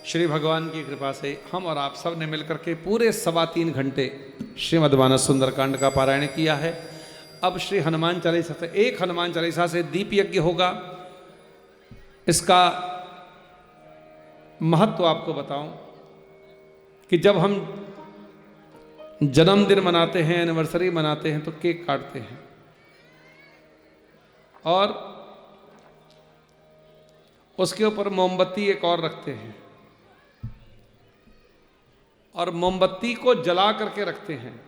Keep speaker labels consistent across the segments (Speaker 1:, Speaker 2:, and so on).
Speaker 1: श्री भगवान की कृपा से हम और आप सब ने मिलकर के पूरे 3.25 घंटे श्रीमद्भागवत सुंदरकांड का पारायण किया है। अब श्री हनुमान चालीसा से एक हनुमान चालीसा से दीप यज्ञ होगा। इसका महत्व आपको बताऊं कि जब हम जन्मदिन मनाते हैं, एनिवर्सरी मनाते हैं तो केक काटते हैं और उसके ऊपर मोमबत्ती एक और रखते हैं और मोमबत्ती को जला करके रखते हैं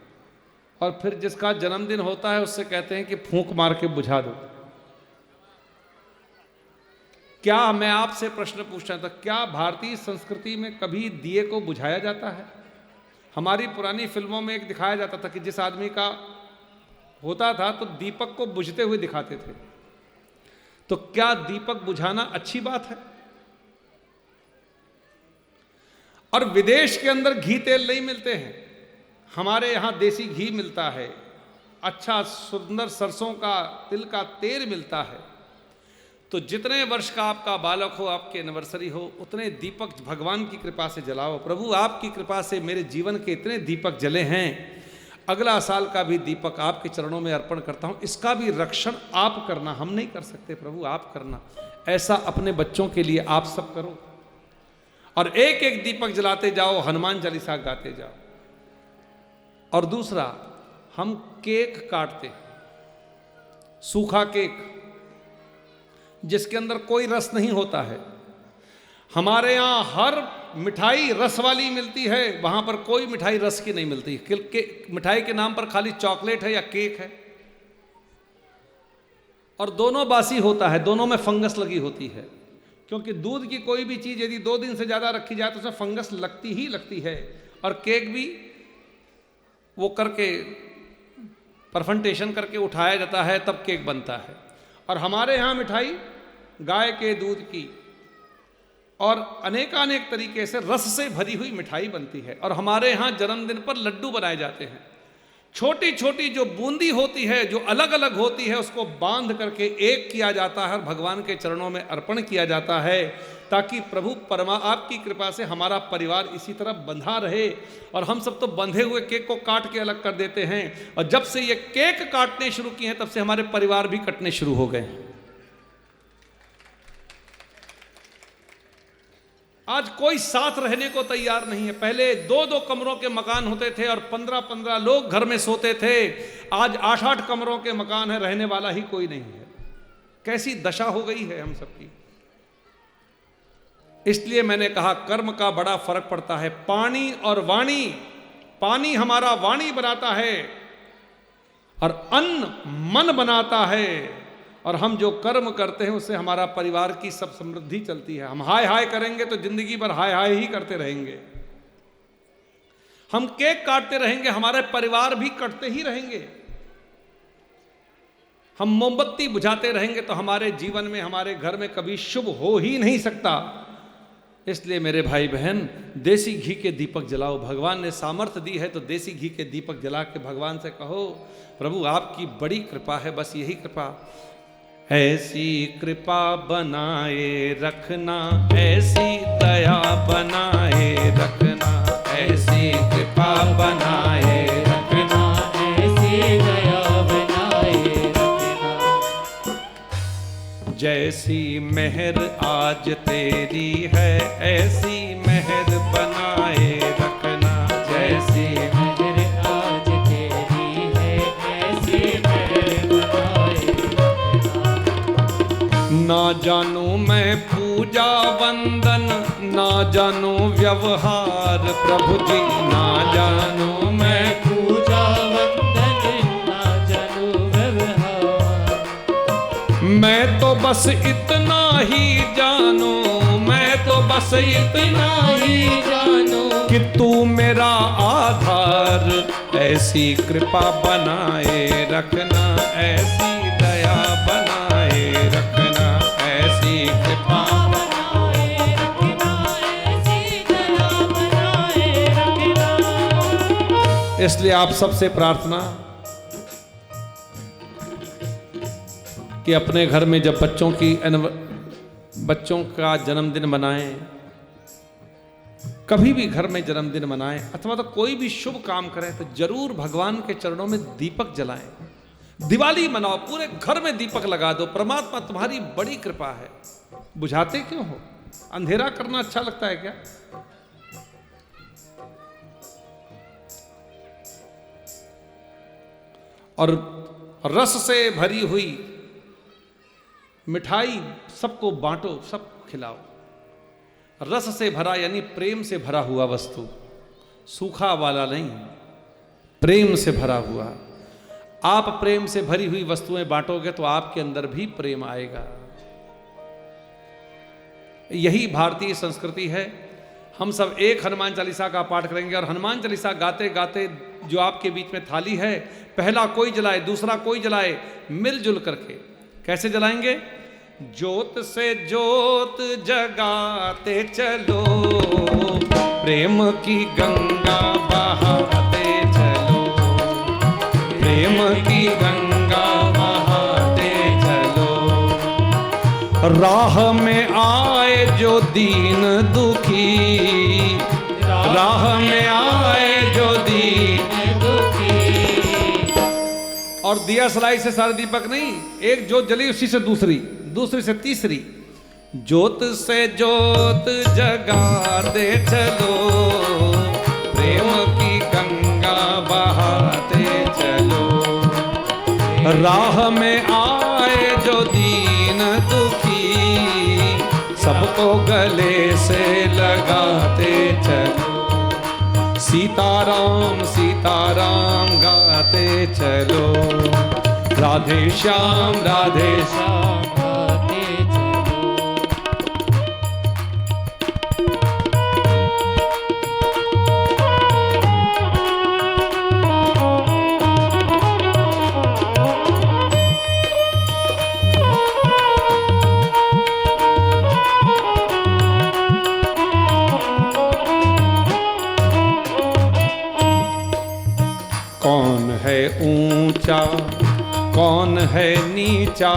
Speaker 1: और फिर जिसका जन्मदिन होता है उससे कहते हैं कि फूंक मार के बुझा दो। क्या, मैं आपसे प्रश्न पूछना था, क्या भारतीय संस्कृति में कभी दिए को बुझाया जाता है? हमारी पुरानी फिल्मों में एक दिखाया जाता था कि जिस आदमी का होता था तो दीपक को बुझते हुए दिखाते थे। तो क्या दीपक बुझाना अच्छी बात है? और विदेश के अंदर घी तेल नहीं मिलते हैं, हमारे यहां देसी घी मिलता है, अच्छा सुंदर सरसों का तिल का तेल मिलता है। तो जितने वर्ष का आपका बालक हो, आपकी एनिवर्सरी हो, उतने दीपक भगवान की कृपा से जलाओ। प्रभु आपकी कृपा से मेरे जीवन के इतने दीपक जले हैं, अगला साल का भी दीपक आपके चरणों में अर्पण करता हूं, इसका भी रक्षण आप करना, हम नहीं कर सकते प्रभु, आप करना। ऐसा अपने बच्चों के लिए आप सब करो और एक एक दीपक जलाते जाओ, हनुमान चालीसा गाते जाओ। और दूसरा, हम केक काटते, सूखा केक जिसके अंदर कोई रस नहीं होता है। हमारे यहां हर मिठाई रस वाली मिलती है, वहां पर कोई मिठाई रस की नहीं मिलती। मिठाई के नाम पर खाली चॉकलेट है या केक है और दोनों बासी होता है, दोनों में फंगस लगी होती है। क्योंकि दूध की कोई भी चीज़ यदि 2 दिन से ज़्यादा रखी जाए तो उसमें फंगस लगती ही लगती है। और केक भी वो करके परफेंटेशन करके उठाया जाता है तब केक बनता है। और हमारे यहाँ मिठाई गाय के दूध की और अनेकानेक तरीके से रस से भरी हुई मिठाई बनती है। और हमारे यहाँ जन्मदिन पर लड्डू बनाए जाते हैं। छोटी छोटी जो बूंदी होती है, जो अलग अलग होती है, उसको बांध करके एक किया जाता है और भगवान के चरणों में अर्पण किया जाता है, ताकि प्रभु आपकी कृपा से हमारा परिवार इसी तरह बंधा रहे। और हम सब तो बंधे हुए केक को काट के अलग कर देते हैं, और जब से ये केक काटने शुरू किए हैं तब से हमारे परिवार भी कटने शुरू हो गए हैं। आज कोई साथ रहने को तैयार नहीं है। पहले 2-2 कमरों के मकान होते थे और 15-15 लोग घर में सोते थे। आज 8-8 कमरों के मकान है, रहने वाला ही कोई नहीं है। कैसी दशा हो गई है हम सबकी। इसलिए मैंने कहा कर्म का बड़ा फर्क पड़ता है। पानी और वाणी, पानी हमारा वाणी बनाता है और अन्न मन बनाता है। और हम जो कर्म करते हैं उससे हमारा परिवार की सब समृद्धि चलती है। हम हाय हाय करेंगे तो जिंदगी भर हाय हाय ही करते रहेंगे। हम केक काटते रहेंगे, हमारे परिवार भी कटते ही रहेंगे। हम मोमबत्ती बुझाते रहेंगे तो हमारे जीवन में, हमारे घर में कभी शुभ हो ही नहीं सकता। इसलिए मेरे भाई बहन, देसी घी के दीपक जलाओ। भगवान ने सामर्थ्य दी है तो देसी घी के दीपक जला के भगवान से कहो, प्रभु आपकी बड़ी कृपा है, बस यही कृपा, ऐसी कृपा बनाए रखना, ऐसी दया बनाए रखना, ऐसी कृपा बनाए रखना, ऐसी दया बनाए रखना। जैसी मेहर आज तेरी है, ऐसी मेहर बनाए रखना, जैसी मेहर आज तेरी है, ऐसी मेहर बनाए रखना। ना जानू मैं पूजा वंदन, ना जानू व्यवहार प्रभु जी, ना जानू मैं पूजा वंदन, ना जानू व्यवहार। मैं तो बस इतना ही जानू, मैं तो बस इतना ही जानू कि तू मेरा आधार, ऐसी कृपा बनाए रखना, ऐसी दया बनाए रखना, ऐसी कृपा बनाए रखना, ऐसी दया बनाए रखना। इसलिए आप सबसे प्रार्थना कि अपने घर में जब बच्चों का जन्मदिन मनाएं कभी भी घर में जन्मदिन मनाएं अथवा तो कोई भी शुभ काम करें तो जरूर भगवान के चरणों में दीपक जलाएं। दिवाली मनाओ, पूरे घर में दीपक लगा दो। परमात्मा तुम्हारी बड़ी कृपा है। बुझाते क्यों हो? अंधेरा करना अच्छा लगता है क्या? और रस से भरी हुई मिठाई सबको बांटो, सबको खिलाओ। रस से भरा यानी प्रेम से भरा हुआ वस्तु, सूखा वाला नहीं, प्रेम से भरा हुआ। आप प्रेम से भरी हुई वस्तुएं बांटोगे तो आपके अंदर भी प्रेम आएगा। यही भारतीय संस्कृति है। हम सब एक हनुमान चालीसा का पाठ करेंगे और हनुमान चालीसा गाते गाते जो आपके बीच में थाली है, पहला कोई जलाए, दूसरा कोई जलाए, मिलजुल करके। कैसे जलाएंगे? ज्योत से ज्योत जगाते चलो, प्रेम की गंगा बहाते चलो, प्रेम की गंगा बहाते चलो। राह में आए जो दीन दुखी, राह में आए जो दीन दुखी। और दिया सलाई से सारे दीपक नहीं, एक ज्योत जली उसी से दूसरी, दूसरी से तीसरी। ज्योत से ज्योत जगाते चलो, प्रेम की गंगा बहाते चलो। राह में आए जो दीन दुखी, सबको गले से लगाते चलो। सीताराम सीताराम गाते चलो, राधे श्याम राधे श्याम गाते चलो। कौन है ऊंचा कौन है नीचा,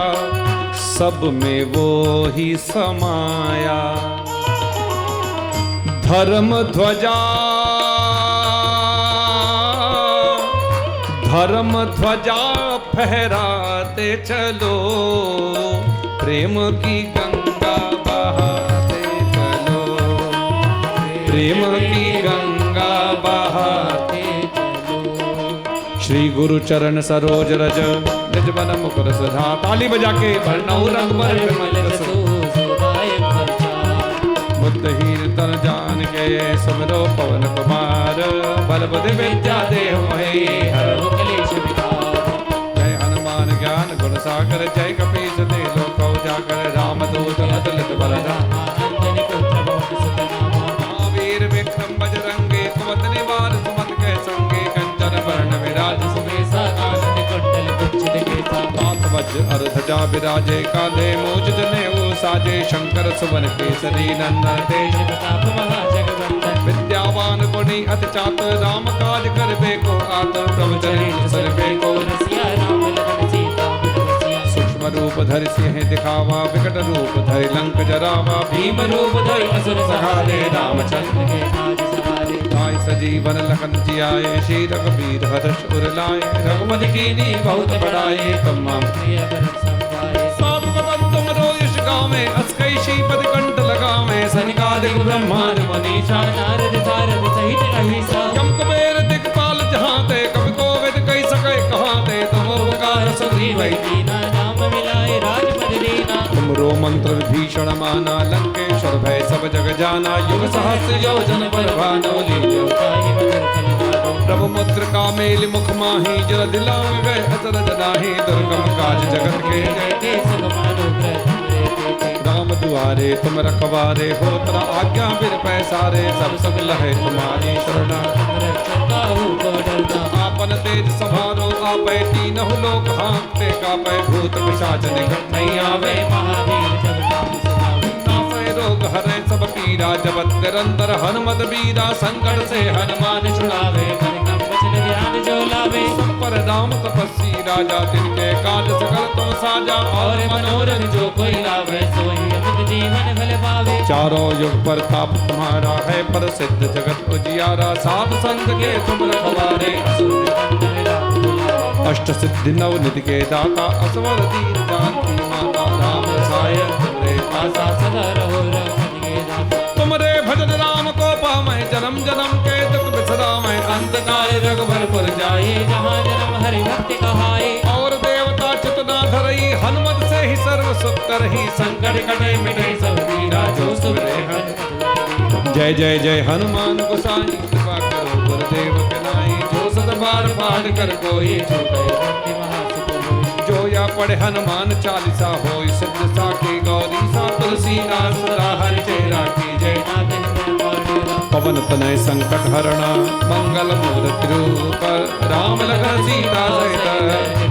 Speaker 1: सब में वो ही समाया। धर्म ध्वजा धर्म ध्वजा फहराते चलो, प्रेम की गंगा बहाते चलो, प्रेम की गंगा बहाते चलो। श्री गुरु चरण सरोज रज निज मन मुकुर सुधा। ताली बजा के भरनऊ रंग पर बुद्धहीन तन जान के सुमिरो पवन कुमार। बल बुद्धि विद्या देहु मोहि हरहु कलेश विकार। जय हनुमान ज्ञान गुण सागर, जय कपीस ते लोक उजागर। रामदूत अतुलित बलधाम, महावीर विक्रम बजरंगी, कुमति निवार सुमति के संगी। कंचन वरण विराज सुबेसा, कानन कुंडल कुंचित केसा। हाथ वज्र और ध्वजा विराजे, कांधे मूंज जनेऊ साजे। शंकर सुवन केसरी नंदन, तेज प्रताप महाजगवंदन। विद्यावान गुणी अति चातुर, राम काज करबे को आतुर। प्रभु चरित्र सुनबे को रसिया, राम लखन सीता बिनु रसिया। सूक्ष्म रूप धरि सिंह दिखावा, विकट रूप धरि लंक जरावा। भीम रूप धरि असुर सहारे, रामचंद्र के काज सवारे। ताई सजीवन लखन जियाए, श्री रघुबीर हर्ष उर लाए। रघुपति कीन्ही बहुत बड़ाई, तुम मम प्रिय भरत संभाए। सब बदन तुम रोयस गावे, अस कई श्रीपद कंठ लगावे। सनिकादिक ब्रह्मांड मनीषा, नारद सारद सहित अहिसा। कम कुबेर दिक्पाल जहांते, कवि कोविद कहि सकै कहाते। तुम उपकार सुग्रीव दीना, नाम मिलाए राजपद दीना। तुमरो मंत्र विभीषण माना, लंकेश्वर भय सब जग जाना। युग सहस्र योजन पर भानु, लील्यो ताहि मधुर फल जानो। प्रभु मुद्रिका मेलि मुख माहि, जल दिलांग गए अचरज नाहि। दुर्गम काज जगत के जेते, सब मानो ग्रह राम दुआरे तुम रखवारे। हो तरा आज्ञा बिन पैसारे, सब सुख लहे तुम्हारी शरणा। आपन तेज समारो, आपै तीनहु लोक हाँकते। कापै भूत पिशाच निकट नहीं आवे, महावीर जब नाम सुनावे। नासै रोग हरै सब पीरा, जपत निरंतर हनुमत बीरा। संकट से हनुमान छुड़ावे, मन क्रम वचन ध्यान जो लावे। सब पर राम तपस्वी राजा, तिनके काज सकल तुम साजा। और मनोरथ जो कोई लावे, सोई अमित
Speaker 2: जीवन फल पावे।
Speaker 1: चारों युग पर ताप तुम्हारा है प्रसिद्ध जगत उजियारा। साध संत के तुम रखवारे अष्ट सिद्धि नव निधि के दाता असवर दीन जानकी माता। राम रसायन तुमरे
Speaker 2: आशा सदा रहो रघुपति के दाता।
Speaker 1: तुमरे भजन राम को पावै जन्म जन्म के दुख बिसरावै। अंत काल रघुबरपुर जाए
Speaker 2: जहाँ जन्म हरि भक्ति कहाए।
Speaker 1: और देवता चित ना धरई हनुमत से ही सर्व सुख करही। संकट कटे मिटे सब पीरा जो सुरे हनुमत। जय जय जय हनुमान गोसाई कृपा करो गुरुदेव के नाई। जो सत बार पाठ कर कोई छूटे
Speaker 2: भक्ति महासुख होई।
Speaker 1: जो या पढ़े हनुमान चालीसा होय सिद्ध साखी गौरी सा तुलसीदास सदा हरिचेरा की जय।
Speaker 2: नाथ हृदय और डेरा।
Speaker 1: पवन तनय संकट हरणा मंगल मूर्ति रूप राम लखन सीता सहित।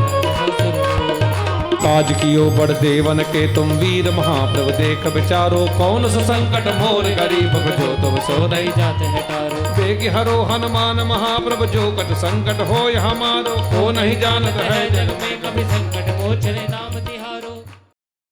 Speaker 1: काज कियो बड़ देवन के तुम वीर महाप्रभु देख विचारो। कौन सा संकट मोर गरीब जो तुम सो
Speaker 2: दई जाते हैं तारो।
Speaker 1: बेग हरो हनुमान महाप्रभु जो कट संकट हो हमारो। को नहीं जानत है
Speaker 2: जग में कभी